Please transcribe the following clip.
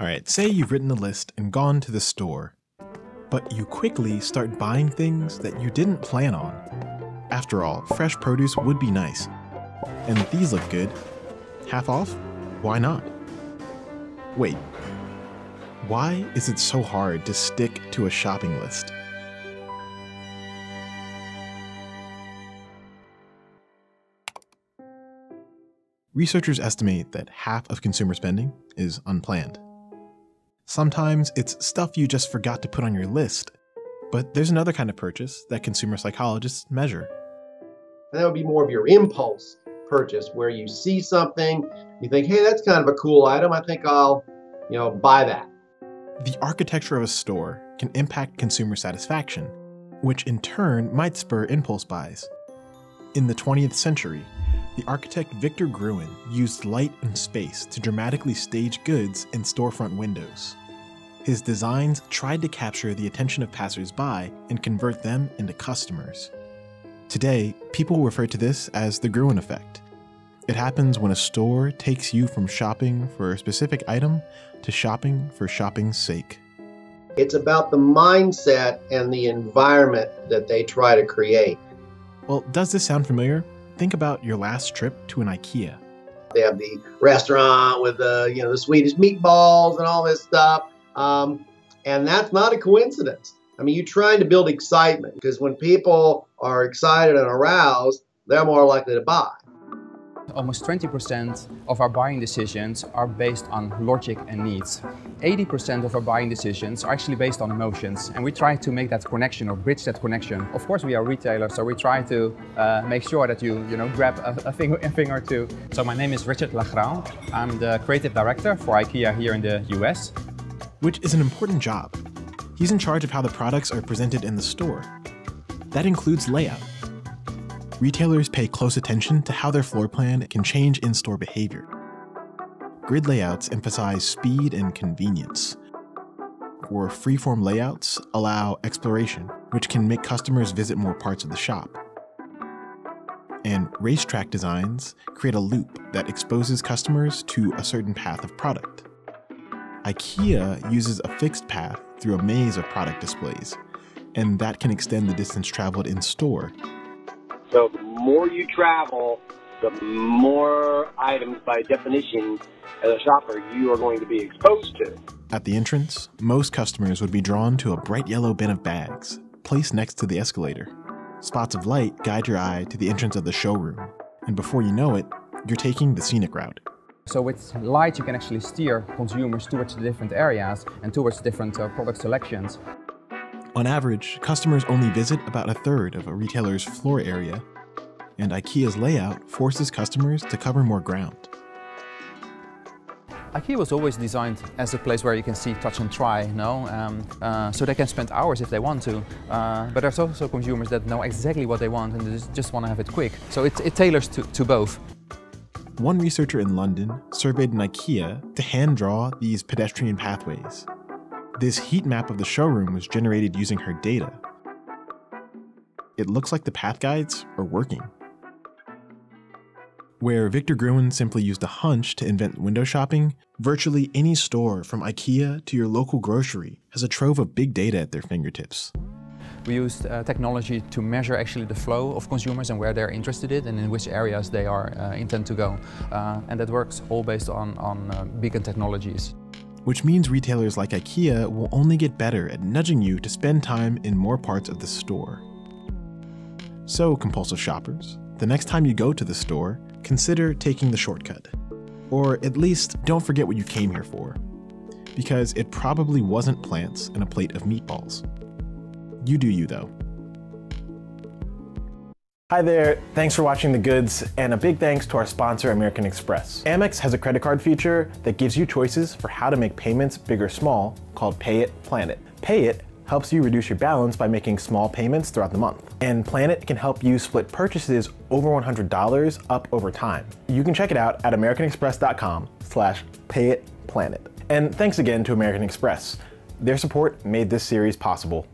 All right, say you've written a list and gone to the store, but you quickly start buying things that you didn't plan on. After all, fresh produce would be nice. And these look good. Half off? Why not? Wait, why is it so hard to stick to a shopping list? Researchers estimate that half of consumer spending is unplanned. Sometimes it's stuff you just forgot to put on your list, but there's another kind of purchase that consumer psychologists measure. And that would be more of your impulse purchase, where you see something, you think, hey, that's kind of a cool item. I think I'll, buy that. The architecture of a store can impact consumer satisfaction, which in turn might spur impulse buys. In the 20th century, the architect Victor Gruen used light and space to dramatically stage goods in storefront windows. His designs tried to capture the attention of passers-by and convert them into customers. Today, people refer to this as the Gruen effect. It happens when a store takes you from shopping for a specific item to shopping for shopping's sake. It's about the mindset and the environment that they try to create. Well, does this sound familiar? Think about your last trip to an IKEA. They have the restaurant with the Swedish meatballs and all this stuff. And that's not a coincidence. I mean, you're trying to build excitement, because when people are excited and aroused, they're more likely to buy. Almost 20% of our buying decisions are based on logic and needs. 80% of our buying decisions are actually based on emotions, and we try to make that connection or bridge that connection. Of course, we are retailers, so we try to make sure that you grab a thing or two. So my name is Richard Lagrand. I'm the creative director for IKEA here in the US. Which is an important job. He's in charge of how the products are presented in the store. That includes layout. Retailers pay close attention to how their floor plan can change in-store behavior. Grid layouts emphasize speed and convenience, or freeform layouts allow exploration, which can make customers visit more parts of the shop. And racetrack designs create a loop that exposes customers to a certain path of product. IKEA uses a fixed path through a maze of product displays, and that can extend the distance traveled in store. So the more you travel, the more items by definition as a shopper you are going to be exposed to. At the entrance, most customers would be drawn to a bright yellow bin of bags, placed next to the escalator. Spots of light guide your eye to the entrance of the showroom, and before you know it, you're taking the scenic route. So with light, you can actually steer consumers towards the different areas and towards different product selections. On average, customers only visit about a third of a retailer's floor area, and IKEA's layout forces customers to cover more ground. IKEA was always designed as a place where you can see, touch and try, so they can spend hours if they want to. But there's also consumers that know exactly what they want and they just want to have it quick. So it tailors to both. One researcher in London surveyed an IKEA to hand draw these pedestrian pathways. This heat map of the showroom was generated using her data. It looks like the path guides are working. Where Victor Gruen simply used a hunch to invent window shopping, virtually any store from IKEA to your local grocery has a trove of big data at their fingertips. We used technology to measure actually the flow of consumers and where they're interested in and in which areas they are intend to go. And that works all based on beacon technologies. Which means retailers like IKEA will only get better at nudging you to spend time in more parts of the store. So, compulsive shoppers, the next time you go to the store, consider taking the shortcut. Or at least, don't forget what you came here for. Because it probably wasn't plants and a plate of meatballs. You do you, though. Hi there, thanks for watching The Goods, and a big thanks to our sponsor, American Express. Amex has a credit card feature that gives you choices for how to make payments big or small, called Pay It, Plan It. Pay It helps you reduce your balance by making small payments throughout the month. And Plan It can help you split purchases over $100 up over time. You can check it out at americanexpress.com/payitplanet. And thanks again to American Express. Their support made this series possible.